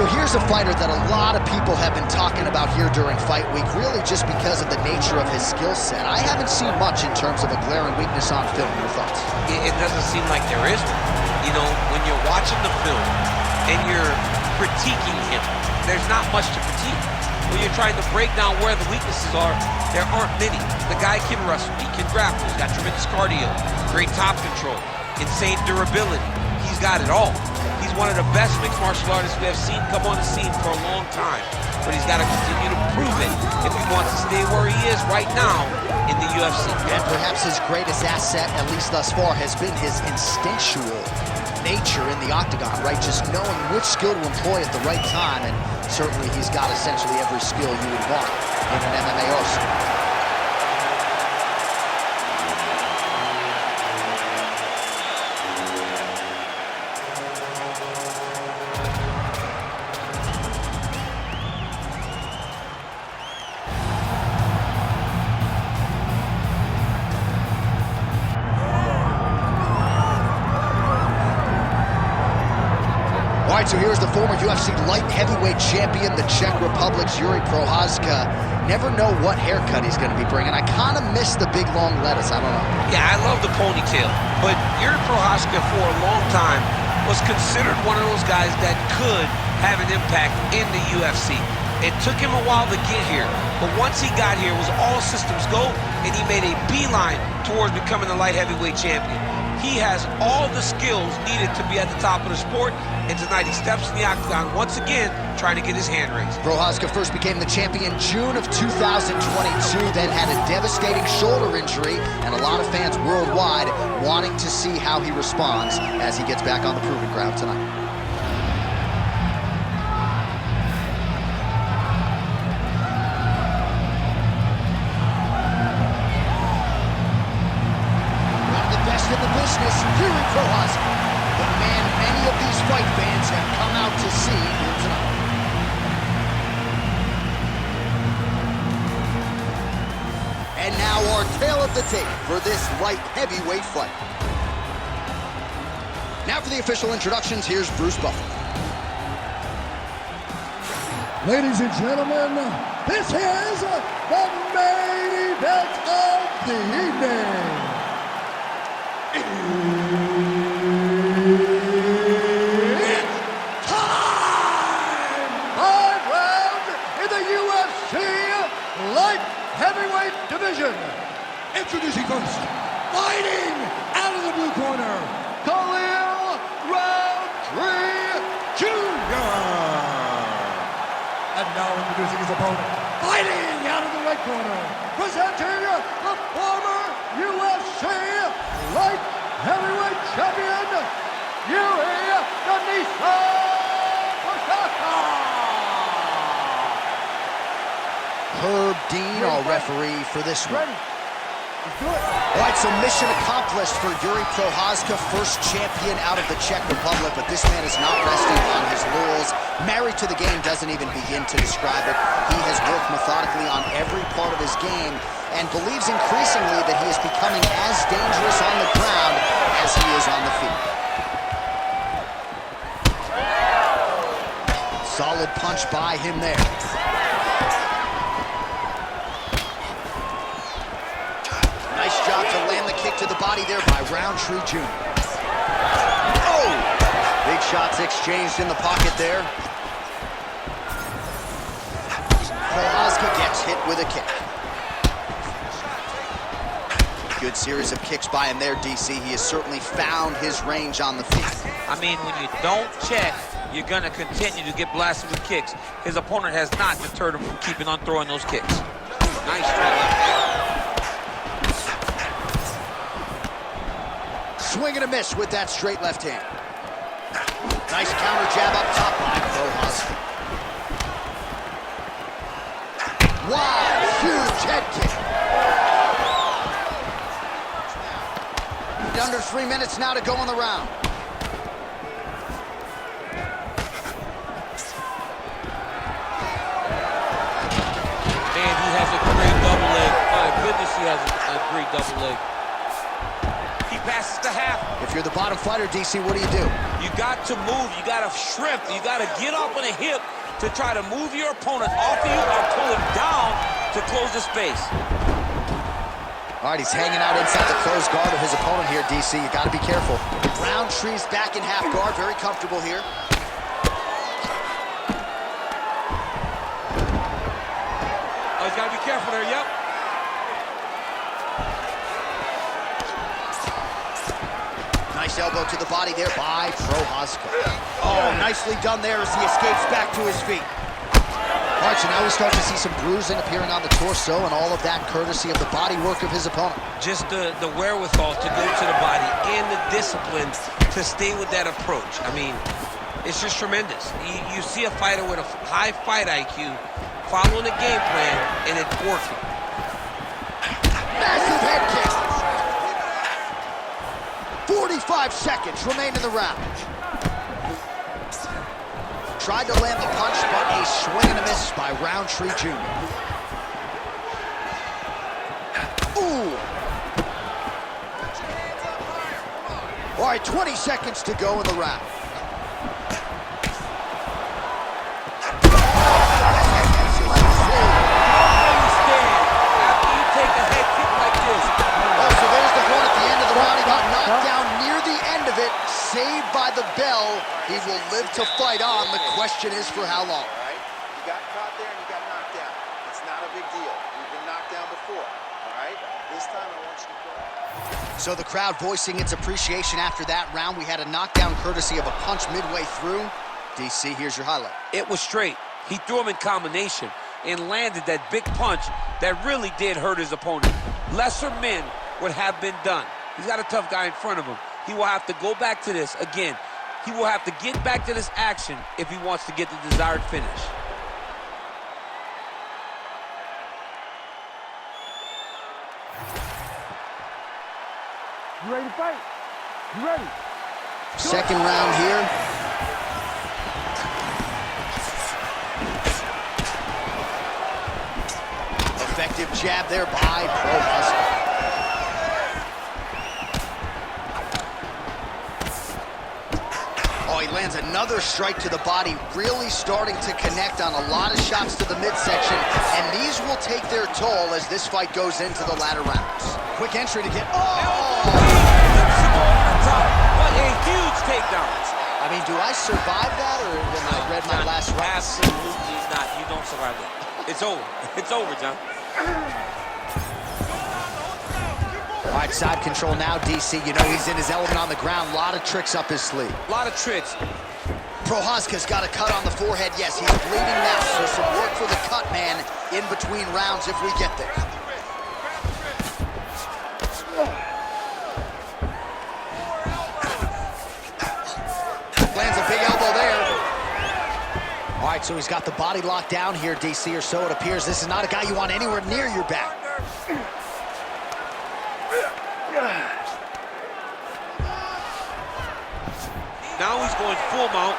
So here's a fighter that a lot of people have been talking about here during fight week, really just because of the nature of his skill set. I haven't seen much in terms of a glaring weakness on film. Your thoughts? It doesn't seem like there is one. You know, when you're watching the film and you're critiquing him, there's not much to critique. When you're trying to break down where the weaknesses are, there aren't many. The guy can wrestle, he can grapple, he's got tremendous cardio, great top control, insane durability. He's got it all. He's one of the best mixed martial artists we have seen come on the scene for a long time. But he's got to continue to prove it if he wants to stay where he is right now in the UFC. And perhaps his greatest asset, at least thus far, has been his instinctual nature in the octagon, right? Just knowing which skill to employ at the right time, and certainly he's got essentially every skill you would want in an MMA arsenal. All right, so here's the former UFC light heavyweight champion, the Czech Republic's Jiri Prochazka. Never know what haircut he's going to be bringing. I kind of miss the big long lettuce. I don't know. Yeah, I love the ponytail, but Jiri Prochazka for a long time was considered one of those guys that could have an impact in the UFC. It took him a while to get here, but once he got here, it was all systems go, and he made a beeline towards becoming the light heavyweight champion. He has all the skills needed to be at the top of the sport, and tonight he steps in the octagon once again, trying to get his hand raised. Prochazka first became the champion June of 2022, then had a devastating shoulder injury, and a lot of fans worldwide wanting to see how he responds as he gets back on the proving ground tonight. In the business, Jiri Prochazka, the man many of these fight fans have come out to see here tonight. And now our tale of the tape for this light heavyweight fight. Now for the official introductions, here's Bruce Buffer. Ladies and gentlemen, this is the main event of the evening. It's time! 5 rounds in the UFC light heavyweight division. Introducing first, fighting out of the blue corner, Khalil Rountree Jr. And now introducing his opponent, fighting out of the red corner, presenting the former UFC light heavyweight champion, Jiri Prochazka. Herb Dean, our referee for this one. Let's do it. All right, so mission accomplished for Jiri Prochazka, first champion out of the Czech Republic, but this man is not resting on his laurels. Married to the game doesn't even begin to describe it. He has worked methodically on every part of his game and believes increasingly that he is becoming as dangerous on the ground as he is on the feet. Solid punch by him there. Nice job to land the kick to the body there by Rountree Jr. Oh! Big shots exchanged in the pocket there. Prochazka gets hit with a kick. Good series of kicks by him there, DC. He has certainly found his range on the feet. I mean, when you don't check, you're going to continue to get blasted with kicks. His opponent has not deterred him from keeping on throwing those kicks. Nice straight left. Swing and a miss with that straight left hand. Nice counter jab up top by Prochazka. Wow, huge head kick. Under 3 minutes now to go in the round. Man, he has a great double leg. My goodness, he has a great double leg. He passed passes to half. If you're the bottom fighter, DC, what do? You got to move. You got to shrimp. You got to get off on a hip to try to move your opponent off of you or pull him down to close the space. All right, he's hanging out inside the closed guard of his opponent here, DC. You got to be careful. Rountree's back in half guard, very comfortable here. Oh, he's got to be careful there, yep. Nice elbow to the body there by Prochazka. Oh, nicely done there as he escapes back to his feet. All right, so now we start to see some bruising appearing on the torso, and all of that courtesy of the body work of his opponent. Just the wherewithal to go to the body and the discipline to stay with that approach. I mean, it's just tremendous. You see a fighter with a high fight IQ following a game plan, and it's working. Massive head kick. 45 seconds remain in the round. Tried to land the punch, but a swing and a miss by Rountree Jr. Ooh. All right, 20 seconds to go in the round. Saved by the bell. He will live to fight on. The question is for how long. All right? You got caught there and you got knocked down. It's not a big deal. You've been knocked down before. All right? This time I want you to go. So the crowd voicing its appreciation after that round. We had a knockdown courtesy of a punch midway through. DC, here's your highlight. It was straight. He threw him in combination and landed that big punch that really did hurt his opponent. Lesser men would have been done. He's got a tough guy in front of him. He will have to go back to this. Again, he will have to get back to this action if he wants to get the desired finish. You ready to fight? You ready? Second round here. Effective jab there by Prochazka. He lands another strike to the body, really starting to connect on a lot of shots to the midsection, and these will take their toll as this fight goes into the latter rounds. Quick entry to get... Oh! What a huge takedown. I mean, do I survive that, or when I read my last round? Absolutely not. You don't survive that. It's over. It's over, John. All right, side control now, DC. You know he's in his element on the ground. A lot of tricks up his sleeve. A lot of tricks. Prochazka's got a cut on the forehead. Yes, he's bleeding now, so some work for the cut man in between rounds if we get there. Lands a big elbow there. All right, so he's got the body locked down here, DC, or so it appears. This is not a guy you want anywhere near your back. Now he's going full mount.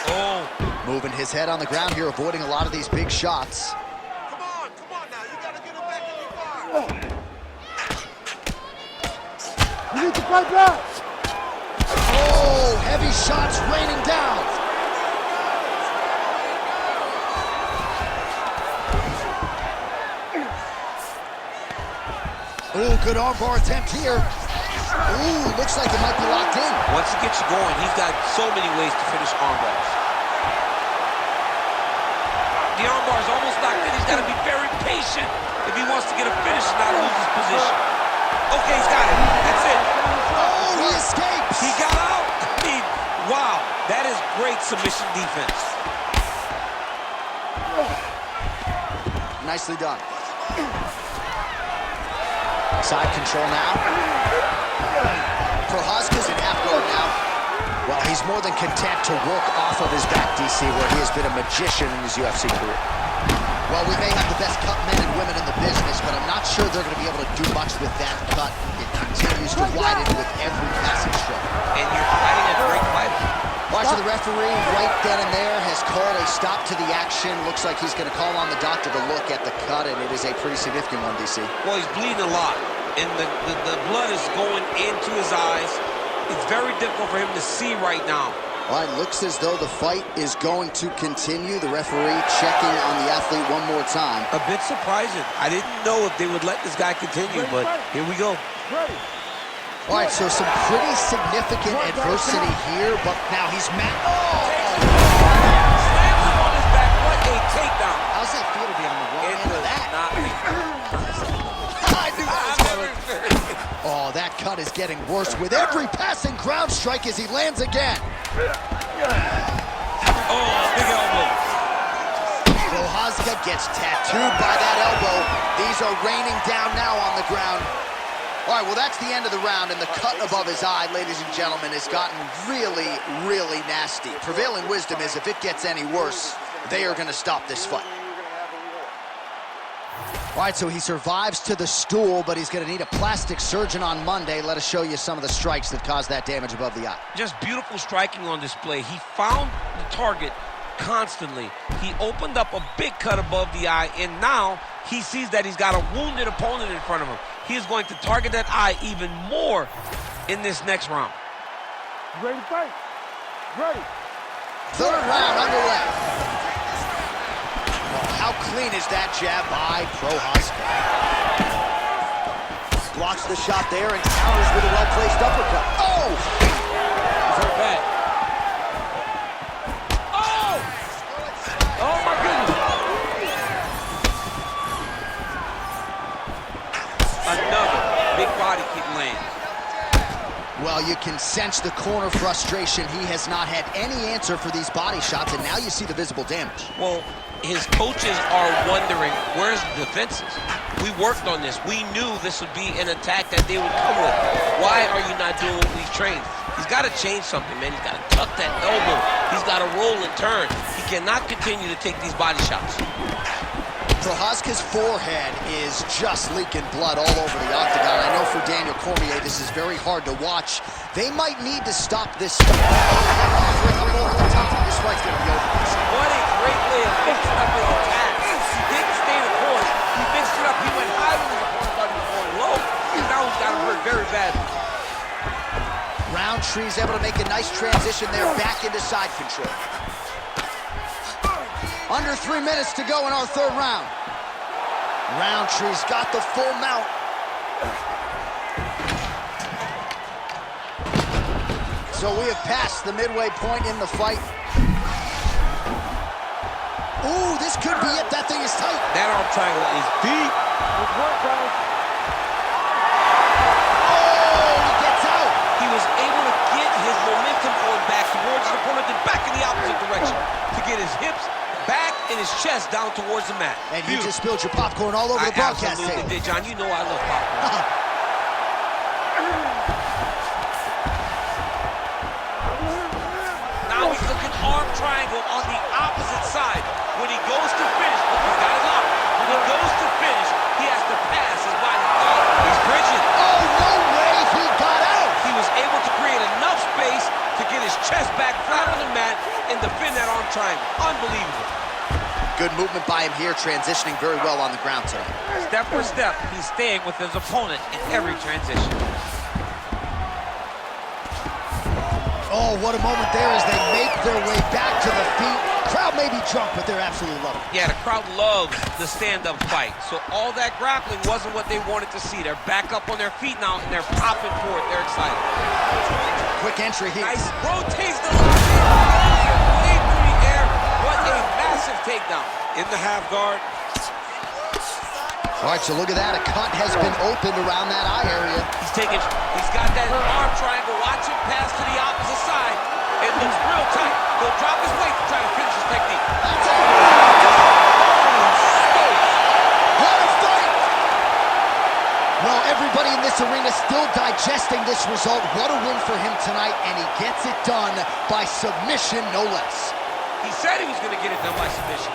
Oh. Moving his head on the ground here, avoiding a lot of these big shots. Come on now. You got to get him back in your guard. You need to fight back. Oh, heavy shots raining down. Ooh, good armbar attempt here. Ooh, looks like it might be locked in. Once he gets you going, he's got so many ways to finish armbars. The armbar's almost locked in. He's got to be very patient if he wants to get a finish and not lose his position. Okay, he's got it. That's it. Oh, he escapes. He got out. I mean, wow. That is great submission defense. Nicely done. Side control now. Prochazka's in half guard now. Well, he's more than content to work off of his back, DC, where he has been a magician in his UFC career. Well, we may have the best cut men and women in the business, but I'm not sure they're going to be able to do much with that cut. It continues to widen with every passing stroke. And you're fighting a great fighter. Watching the referee right then and there has called a stop to the action. Looks like he's going to call on the doctor to look at the cut, and it is a pretty significant one, DC. Well, he's bleeding a lot, and the blood is going into his eyes. It's very difficult for him to see right now. Well, it looks as though the fight is going to continue. The referee checking on the athlete one more time. A bit surprising. I didn't know if they would let this guy continue, but here we go. All right, so some pretty significant adversity here, but now he's mad. Oh! Slams him on his back. What a takedown. How's that feel to be on the wrong end of that? Oh, that cut is getting worse with every passing ground strike as he lands again. Oh, big elbow. Prochazka gets tattooed by that elbow. These are raining down now on the ground. All right, well, that's the end of the round, and the cut above his eye, ladies and gentlemen, has gotten really, really nasty. Prevailing wisdom is if it gets any worse, they are going to stop this fight. All right, so he survives to the stool, but he's going to need a plastic surgeon on Monday. Let us show you some of the strikes that caused that damage above the eye. Just beautiful striking on display. He found the target constantly. He opened up a big cut above the eye, and now he sees that he's got a wounded opponent in front of him. He is going to target that eye even more in this next round. Ready to fight? Ready. Third round underway. Oh, how clean is that jab by Prochazka? Blocks the shot there and counters with a well-placed uppercut. Oh! He's hurt bad. Oh! Oh, my goodness. Another big body kick lands. Well, you can sense the corner frustration. He has not had any answer for these body shots, and now you see the visible damage. Well, his coaches are wondering, where's the defenses? We worked on this. We knew this would be an attack that they would come with. Why are you not doing what we've trained? He's got to change something, man. He's got to tuck that elbow. He's got to roll and turn. He cannot continue to take these body shots. Prochazka's forehead is just leaking blood all over the octagon. I know for Daniel Cormier, this is very hard to watch. They might need to stop this stuff. Over the top. This fight's going to be over. What a great way of mixing up his attacks. He didn't stay the course. He mixed it up. He went high when his opponent thought he was going low. And now he's got him hurt very badly. Rountree's able to make a nice transition there back into side control. Under 3 minutes to go in our third round. Rountree's got the full mount. So we have passed the midway point in the fight. Ooh, this could be it. That thing is tight. That arm triangle is deep. Good work, guys. Oh, he gets out. He was able to get his momentum going back towards his opponent and back in the opposite direction to get his hips back and his chest down towards the mat. And you just spilled your popcorn all over the broadcast table. I absolutely did, John. You know I love popcorn. Now he's looking arm triangle on the opposite side. When he goes to finish, look, he's got it locked. When he goes to finish, he has to pass his body. He's bridging. Oh, no way he got out. He was able to create enough space to get his chest back flat on the mat and defend that arm triangle. Unbelievable. Good movement by him here, transitioning very well on the ground today. Step for step, he's staying with his opponent in every transition. Oh, what a moment there as they make their way back to the feet. Crowd may be drunk, but they're absolutely loving it. Yeah, the crowd loves the stand-up fight. So all that grappling wasn't what they wanted to see. They're back up on their feet now, and they're popping for it. They're excited. Quick entry here. Nice rotates the lock. Way through the air. What a massive takedown. In the half guard. All right, so look at that. A cut has been opened around that eye area. He's got that arm triangle. Watch him pass to the opposite side. It looks real tight. He'll drop his weight to try to finish his technique. What a fight! Well, everybody in this arena still digesting this result. What a win for him tonight, and he gets it done by submission, no less. He said he was going to get it done by submission.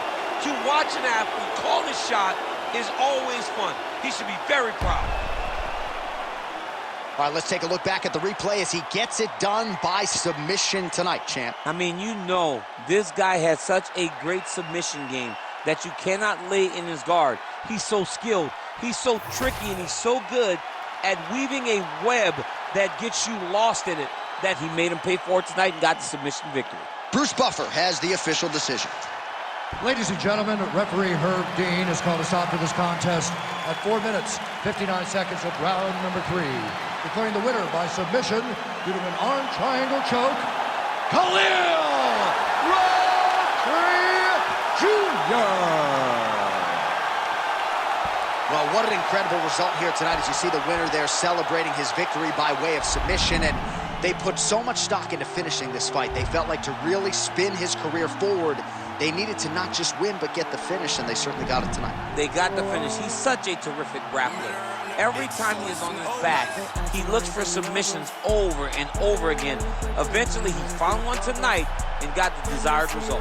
To watch an athlete call his shot is always fun. He should be very proud. All right, let's take a look back at the replay as he gets it done by submission tonight, champ. I mean, you know, this guy has such a great submission game that you cannot lay in his guard. He's so skilled, he's so tricky, and he's so good at weaving a web that gets you lost in it that he made him pay for it tonight and got the submission victory. Bruce Buffer has the official decision. Ladies and gentlemen, referee Herb Dean has called a stop to this contest at 4 minutes, 59 seconds of round number 3. Declaring the winner by submission due to an arm triangle choke, Khalil Rountree Jr. Well, what an incredible result here tonight as you see the winner there celebrating his victory by way of submission. And they put so much stock into finishing this fight. They felt like to really spin his career forward, they needed to not just win, but get the finish, and they certainly got it tonight. They got the finish. He's such a terrific grappler. Every time he is on his back, he looks for submissions over and over again. Eventually, he found one tonight and got the desired result.